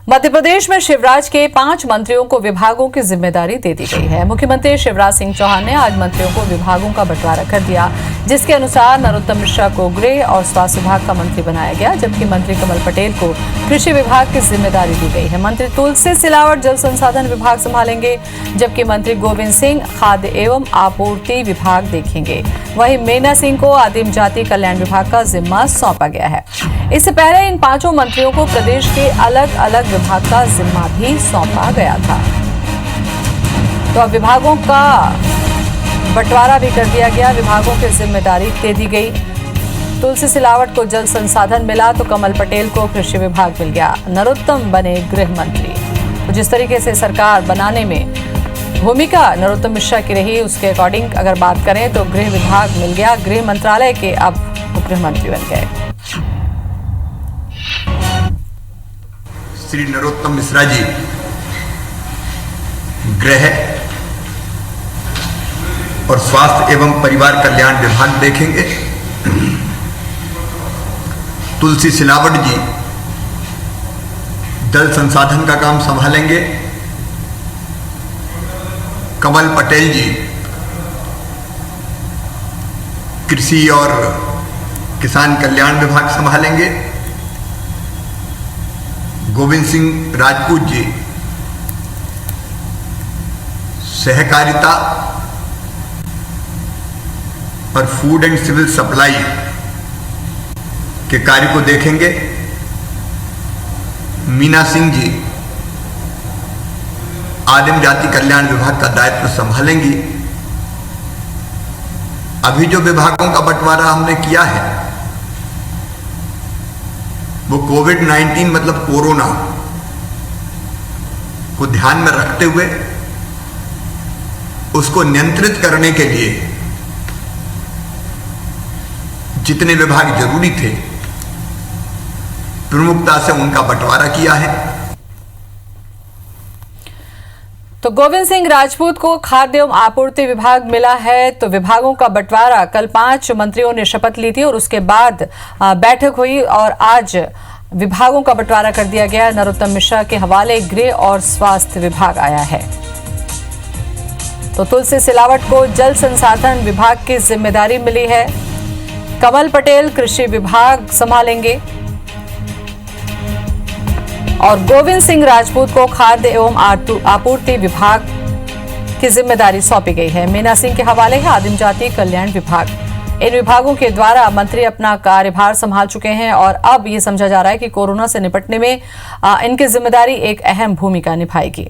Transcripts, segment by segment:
मध्य प्रदेश में शिवराज के 5 मंत्रियों को विभागों की जिम्मेदारी दे दी गई है। मुख्यमंत्री शिवराज सिंह चौहान ने आज मंत्रियों को विभागों का बंटवारा कर दिया, जिसके अनुसार नरोत्तम मिश्रा को गृह और स्वास्थ्य विभाग का मंत्री बनाया गया, जबकि मंत्री कमल पटेल को कृषि विभाग की जिम्मेदारी दी गई है। मंत्री तुलसी सिलावट जल संसाधन विभाग संभालेंगे, जबकि मंत्री गोविंद सिंह खाद्य एवं आपूर्ति विभाग देखेंगे। वहीं मीना सिंह को आदिम जाति कल्याण विभाग का जिम्मा सौंपा गया है। इससे पहले इन 5 मंत्रियों को प्रदेश के अलग अलग विभाग का जिम्मा भी सौंपा गया था। तो अब विभागों का बंटवारा भी कर दिया गया, विभागों की जिम्मेदारी दे दी गई। तुलसी सिलावट को जल संसाधन मिला तो कमल पटेल को कृषि विभाग मिल गया। नरोत्तम बने गृह मंत्री। तो जिस तरीके से सरकार बनाने में भूमिका नरोत्तम मिश्रा की रही, उसके अकॉर्डिंग अगर बात करें तो गृह विभाग मिल गया। गृह मंत्रालय के अब गृह मंत्री बन गए। श्री नरोत्तम मिश्रा जी गृह और स्वास्थ्य एवं परिवार कल्याण विभाग देखेंगे। तुलसी सिलावट जी जल संसाधन का काम संभालेंगे। कमल पटेल जी कृषि और किसान कल्याण विभाग संभालेंगे। गोविंद सिंह राजपूत जी सहकारिता और फूड एंड सिविल सप्लाई के कार्य को देखेंगे। मीना सिंह जी आदिम जाति कल्याण विभाग का दायित्व संभालेंगी। अभी जो विभागों का बंटवारा हमने किया है वो कोविड-19 मतलब कोरोना को ध्यान में रखते हुए उसको नियंत्रित करने के लिए जितने विभाग जरूरी थे प्रमुखता से उनका बंटवारा किया है। तो गोविंद सिंह राजपूत को खाद्य एवं आपूर्ति विभाग मिला है। तो विभागों का बंटवारा कल 5 मंत्रियों ने शपथ ली थी और उसके बाद बैठक हुई और आज विभागों का बंटवारा कर दिया गया। नरोत्तम मिश्रा के हवाले गृह और स्वास्थ्य विभाग आया है। तो तुलसी सिलावट को जल संसाधन विभाग की जिम्मेदारी मिली है। कमल पटेल कृषि विभाग संभालेंगे और गोविंद सिंह राजपूत को खाद्य एवं आपूर्ति विभाग की जिम्मेदारी सौंपी गई है। मीना सिंह के हवाले है आदिम जाति कल्याण विभाग। इन विभागों के द्वारा मंत्री अपना कार्यभार संभाल चुके हैं और अब ये समझा जा रहा है कि कोरोना से निपटने में इनकी जिम्मेदारी एक अहम भूमिका निभाएगी।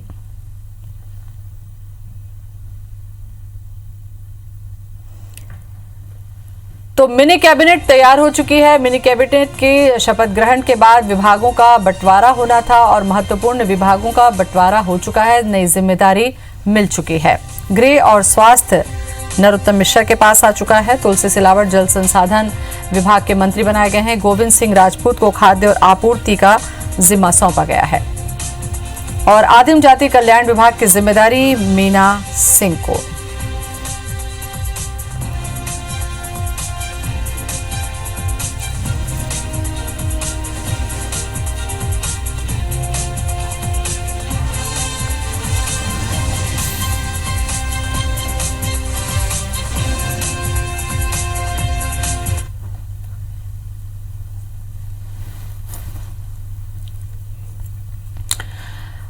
तो मिनी कैबिनेट तैयार हो चुकी है। मिनी कैबिनेट के शपथ ग्रहण के बाद विभागों का बंटवारा होना था और महत्वपूर्ण विभागों का बंटवारा हो चुका है। नई जिम्मेदारी मिल चुकी है। गृह और स्वास्थ्य नरोत्तम मिश्रा के पास आ चुका है। तुलसी सिलावट जल संसाधन विभाग के मंत्री बनाए गए हैं। गोविंद सिंह राजपूत को खाद्य और आपूर्ति का जिम्मा सौंपा गया है और आदिम जाति कल्याण विभाग की जिम्मेदारी मीना सिंह को।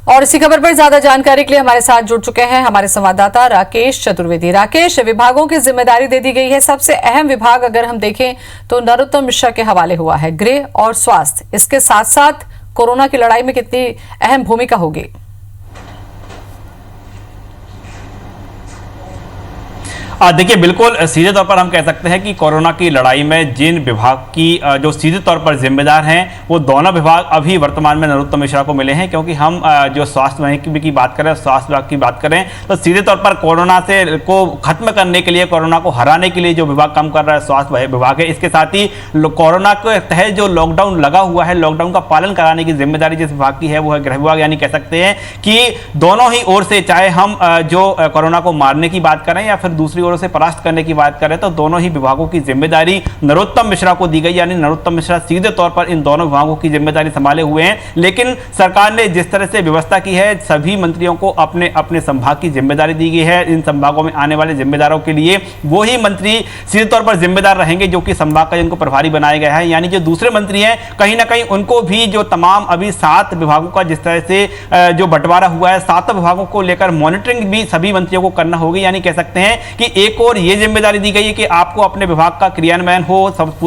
और इसी खबर पर ज्यादा जानकारी के लिए हमारे साथ जुड़ चुके हैं हमारे संवाददाता राकेश चतुर्वेदी। राकेश, विभागों की जिम्मेदारी दे दी गई है। सबसे अहम विभाग अगर हम देखें तो नरोत्तम मिश्रा के हवाले हुआ है, गृह और स्वास्थ्य। इसके साथ साथ कोरोना की लड़ाई में कितनी अहम भूमिका होगी? देखिए, बिल्कुल सीधे तौर पर हम कह सकते हैं कि कोरोना की लड़ाई में जिन विभाग की जो सीधे तौर पर जिम्मेदार हैं वो दोनों विभाग अभी वर्तमान में नरोत्तम मिश्रा को मिले हैं, क्योंकि हम जो स्वास्थ्य महकमे की बात करें, स्वास्थ्य विभाग की बात करें तो सीधे तौर पर कोरोना से को खत्म करने के लिए, कोरोना को हराने के लिए जो विभाग काम कर रहा है स्वास्थ्य विभाग है। इसके साथ ही कोरोना के तहत जो लॉकडाउन लगा हुआ है, लॉकडाउन का पालन कराने की जिम्मेदारी जिस विभाग की है वो है गृह विभाग। यानी कह सकते हैं कि दोनों ही ओर से, चाहे हम जो कोरोना को मारने की बात करें या फिर दूसरी ओर उसे परास्त करने की बात करें तो दोनों ही विभागों की जिम्मेदारी नरोत्तम मिश्रा को दी गई, यानी नरोत्तम मिश्रा सीधे तौर पर इन दोनों विभागों की जिम्मेदारी संभाले हुए हैं। लेकिन सरकार ने जिस तरह से व्यवस्था की है, सभी मंत्रियों को अपने अपने संभाग की जिम्मेदारी दी गई है। इन संभागों में आने वाले जिम्मेदारों के लिए वो ही मंत्री सीधे तौर पर जिम्मेदार रहेंगे जो कि संभाग का जिनको प्रभारी बनाया गया है। यानी जो दूसरे मंत्री हैं कहीं ना कहीं उनको भी जो तमाम अभी 7 विभागों का जिस तरह से जो बंटवारा हुआ है, 7 विभागों को लेकर मॉनिटरिंग भी सभी मंत्रियों को करना होगी। यानी कह सकते हैं कि एक और ये जिम्मेदारी दी गई है कि आपको अपने विभाग का क्रियान्वयन हो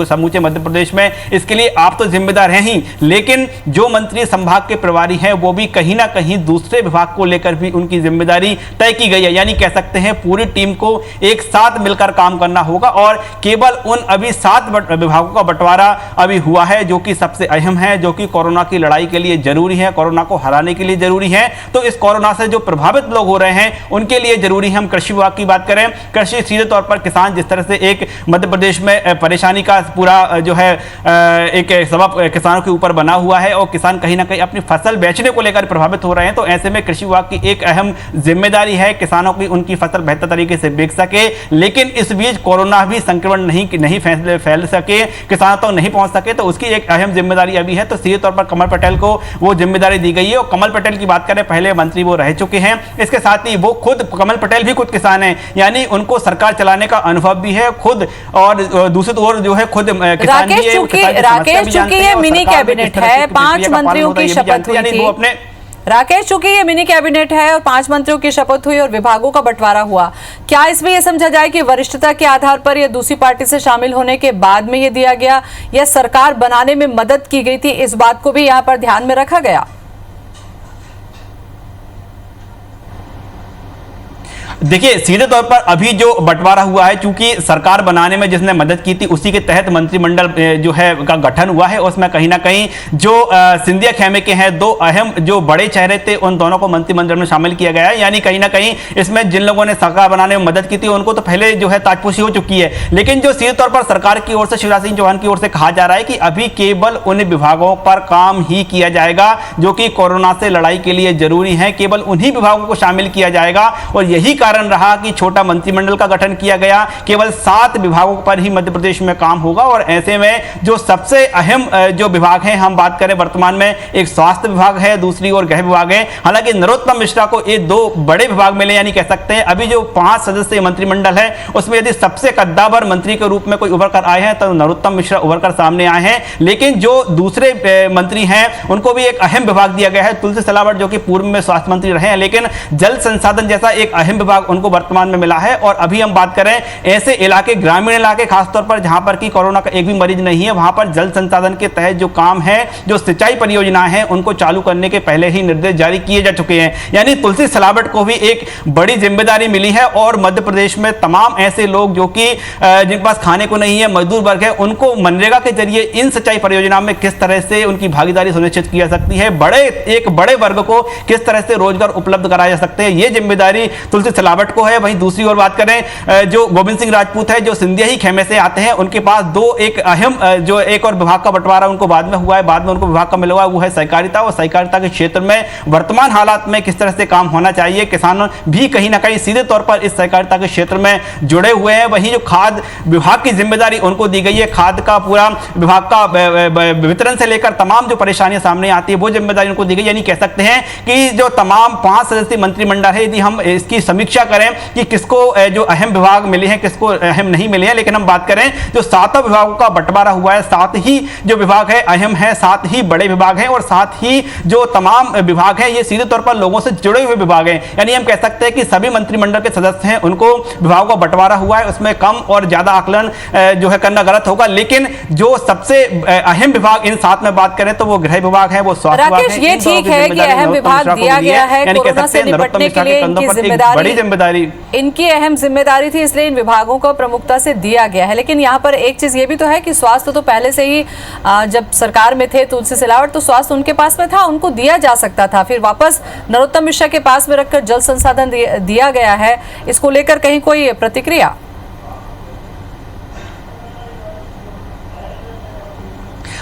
समूचे मध्य प्रदेश में, इसके लिए आप तो जिम्मेदार हैं ही, लेकिन जो मंत्री संभाग के प्रभारी हैं वो भी कहीं ना कहीं दूसरे विभाग को लेकर भी उनकी जिम्मेदारी तय की गई है। यानी कह सकते हैं पूरी टीम को एक साथ मिलकर काम करना होगा और केवल उन अभी 7 विभागों का बंटवारा अभी हुआ है जो कि सबसे अहम है, जो कि कोरोना की लड़ाई के लिए जरूरी है, कोरोना को हराने के लिए जरूरी है। तो इस कोरोना से जो प्रभावित लोग हो रहे हैं उनके लिए जरूरी है। हम कृषि विभाग की बात करें, कृषि सीधे तौर पर किसान जिस तरह से एक मध्य प्रदेश में परेशानी का पूरा जो है एक सबब किसानों के ऊपर बना हुआ है और किसान कहीं ना कहीं अपनी फसल बेचने को लेकर प्रभावित हो रहे हैं। तो ऐसे में कृषि विभाग की एक अहम जिम्मेदारी है किसानों की उनकी फसल बेहतर तरीके से बेच सके, लेकिन इस बीच कोरोना भी संक्रमण नहीं फैल सके, किसानों तक नहीं पहुंच सके, तो उसकी एक अहम जिम्मेदारी अभी है। तो सीधे तौर पर कमल पटेल को वो जिम्मेदारी दी गई है। और कमल पटेल की बात करें, पहले मंत्री वो रह चुके हैं, इसके साथ ही वो खुद कमल पटेल भी खुद किसान हैं, यानी उनको सरकार चलाने का अनुभव भी है खुद, और दूसरी ओर जो है खुद किसान भी है। राकेश, चूंकि ये मिनी कैबिनेट है, 5 मंत्रियों की शपथ हुई थी। राकेश, चूंकि ये मिनी कैबिनेट है और 5 मंत्रियों की शपथ हुई और विभागों का बंटवारा हुआ, क्या इसमें यह समझा जाए कि वरिष्ठता के आधार पर यह दूसरी पार्टी से शामिल होने के बाद में यह दिया गया, या सरकार बनाने में मदद की गई थी, इस बात को भी यहां पर ध्यान में रखा गया? देखिए, सीधे तौर पर अभी जो बंटवारा हुआ है, चूंकि सरकार बनाने में जिसने मदद की थी उसी के तहत मंत्रिमंडल जो है का गठन हुआ है। उसमें कहीं ना कहीं जो सिंधिया खेमे के हैं 2 अहम जो बड़े चेहरे थे उन दोनों को मंत्रिमंडल में शामिल किया गया है। यानी कहीं ना कहीं इसमें जिन लोगों ने सरकार बनाने में मदद की थी उनको तो पहले जो है ताजपोशी हो चुकी है, लेकिन जो सीधे तौर पर सरकार की ओर से शिवराज सिंह चौहान की ओर से कहा जा रहा है कि अभी केवल उन विभागों पर काम ही किया जाएगा जो कि कोरोना से लड़ाई के लिए जरूरी है, केवल उन्हीं विभागों को शामिल किया जाएगा। और यही कारण रहा कि छोटा मंत्रिमंडल का गठन किया गया, केवल 7 विभागों पर ही मध्य प्रदेश में काम होगा। और ऐसे में जो सबसे अहम जो विभाग हैं, हम बात करें वर्तमान में, एक स्वास्थ्य विभाग है, दूसरी ओर गृह विभाग है। हालांकि नरोत्तम मिश्रा को ये 2 बड़े विभाग मिले, यानी कह सकते हैं अभी जो 5 सदस्यीय मंत्रिमंडल है उसमें यदि सबसे कद्दावर मंत्री के रूप में कोई उभर कर आए हैं तो नरोत्तम मिश्रा उभर कर सामने आए हैं। लेकिन जो दूसरे मंत्री हैं उनको भी एक अहम विभाग दिया गया है। तुलसी सिलावट जो कि पूर्व में स्वास्थ्य मंत्री रहे हैं, लेकिन जल संसाधन जैसा एक अहम विभाग उनको वर्तमान में मिला है। और अभी हम बात करें ऐसे इलाके, ग्रामीण इलाके खासतौर पर जहां पर कि कोरोना का एक भी मरीज नहीं है, वहां पर जल संसाधन के तहत जो काम है, जो सिंचाई परियोजनाएं हैं, उनको चालू करने के पहले ही निर्देश जारी किए जा चुके हैं। यानी तुलसी सिलावट को भी एक बड़ी जिम्मेदारी मिली है। और मध्य प्रदेश में तमाम ऐसे लोग जो कि जिनके पास खाने को नहीं है, मजदूर वर्ग है, उनको मनरेगा के जरिए इन सिंचाई परियोजनाओं में किस तरह से उनकी भागीदारी सुनिश्चित की जा सकती है, एक बड़े वर्ग को किस तरह से रोजगार उपलब्ध कराया जा सकते हैं, ये जिम्मेदारी तुलसी सिलावट को है। वहीं दूसरी ओर बात करें, जो गोविंद सिंह राजपूत है, जो सिंधिया ही खेमे से आते हैं, उनके पास 2 एक अहम जो एक और विभाग का बंटवारा उनको बाद में हुआ है, बाद में उनको विभाग का मिला हुआ है, वो है सहकारिता। और सहकारिता के क्षेत्र में वर्तमान हालात में किस तरह से काम होना चाहिए, किसान भी कहीं ना कहीं सीधे तौर पर इस सहकारिता के क्षेत्र में जुड़े हुए हैं। वहीं जो खाद विभाग की जिम्मेदारी उनको दी गई है, खाद का पूरा विभाग का वितरण से लेकर तमाम जो परेशानियां सामने आती है वो जिम्मेदारी उनको दी गई। यानी कह सकते हैं कि जो तमाम 5 सदस्यीय मंत्रिमंडल है, यदि हम इसकी समीक्षा करें कि किसको जो अहम विभाग मिले हैं, किसको अहम नहीं मिले हैं, लेकिन हम बात करें जो 7 विभागों का बंटवारा हुआ है, 7 ही जो विभाग है अहम है, 7 ही बड़े विभाग हैं और 7 ही जो तमाम विभाग हैं ये सीधे तौर पर लोगों से जुड़े हुए विभाग हैं। यानी हम कह सकते हैं कि सभी मंत्रिमंडल के सदस्य हैं, उनको विभागों का बंटवारा हुआ है, उसमें कम और ज्यादा आकलन जो है करना गलत होगा। लेकिन जो सबसे अहम विभाग इन 7 में बात करें तो वो गृह विभाग है, वो स्वास्थ्य विभाग है। ये ठीक है कि अहम विभाग दिया गया है, कोरोना से निपटने के लिए इनकी जिम्मेदारी, इनकी अहम जिम्मेदारी थी, इसलिए इन विभागों को प्रमुखता से दिया गया है। लेकिन यहाँ पर एक चीज ये भी तो है कि स्वास्थ्य तो पहले से ही जब सरकार में थे तुलसी सिलावट, तो स्वास्थ्य उनके पास में था, उनको दिया जा सकता था, फिर वापस नरोत्तम मिश्रा के पास में रखकर जल संसाधन दिया गया है। इसको लेकर कहीं कोई प्रतिक्रिया?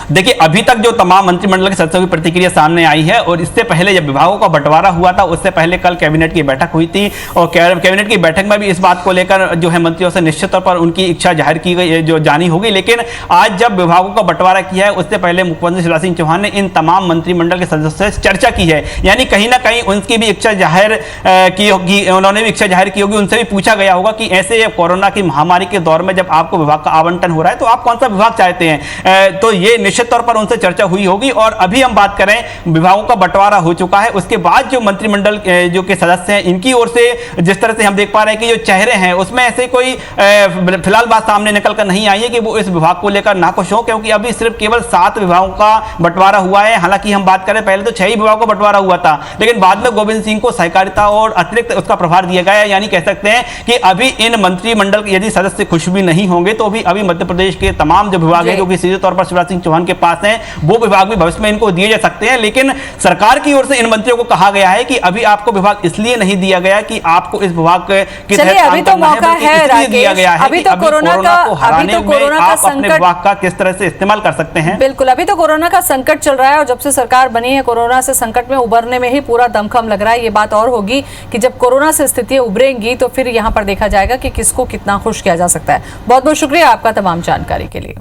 देखिए, अभी तक जो तमाम मंत्रिमंडल के सदस्यों की प्रतिक्रिया सामने आई है, और इससे पहले जब विभागों का बंटवारा हुआ था उससे पहले कल कैबिनेट की बैठक हुई थी, और कैबिनेट की बैठक में भी इस बात को लेकर जो है मंत्रियों से निश्चित तौर पर उनकी इच्छा जाहिर की गई, जो जानी होगी। लेकिन आज जब विभागों का बंटवारा किया है उससे पहले मुख्यमंत्री शिवराज सिंह चौहान ने इन तमाम मंत्रिमंडल के सदस्यों से चर्चा की है, यानी कहीं ना कहीं उनकी भी इच्छा जाहिर की होगी, उन्होंने भी इच्छा जाहिर की होगी, उनसे भी पूछा गया होगा कि ऐसे कोरोना की महामारी के दौर में जब आपको विभाग का आवंटन हो रहा है तो आप कौन सा विभाग चाहते हैं। तो ये निश्चित तौर पर उनसे चर्चा हुई होगी। और अभी हम बात करें, विभागों का बंटवारा हो चुका है, उसके बाद जो मंत्रिमंडल जो के सदस्य हैं इनकी ओर से जिस तरह से हम देख पा रहे हैं कि जो चेहरे हैं उसमें ऐसे कोई फिलहाल बात सामने निकल कर नहीं आई है कि वो इस विभाग को लेकर नाखुश हो, क्योंकि अभी सिर्फ केवल 7 विभागों का बंटवारा हुआ है। हालांकि हम बात करें पहले तो 6 ही विभागों का बंटवारा हुआ था, लेकिन बाद में गोविंद सिंह को सहकारिता और अतिरिक्त उसका प्रभार दिया गया है। यानी कह सकते हैं कि अभी इन मंत्रिमंडल के यदि सदस्य खुश भी नहीं होंगे तो भी अभी मध्य प्रदेश के तमाम जो विभाग हैं जो कि सीधे तौर पर शिवराज सिंह चौहान के पास हैं, वो विभाग भी भविष्य में इनको दिए जा सकते हैं। लेकिन सरकार की ओर से इन मंत्रियों को कहा गया है कि अभी आपको विभाग इसलिए नहीं दिया गया कि आपको इस विभाग के तहत अभी तो मौका है दिया गया है अभी तो कोरोना का अपने विभाग का किस तरह से इस्तेमाल कर सकते हैं। बिल्कुल, अभी तो कोरोना का संकट चल रहा है और जब से सरकार बनी है कोरोना से संकट में उबरने में ही पूरा दमखम लग रहा है। ये बात और होगी कि जब कोरोना से स्थितियां उभरेंगी तो फिर यहाँ पर देखा जाएगा कि किसको कितना खुश किया जा सकता है। बहुत बहुत शुक्रिया आपका तमाम जानकारी के लिए।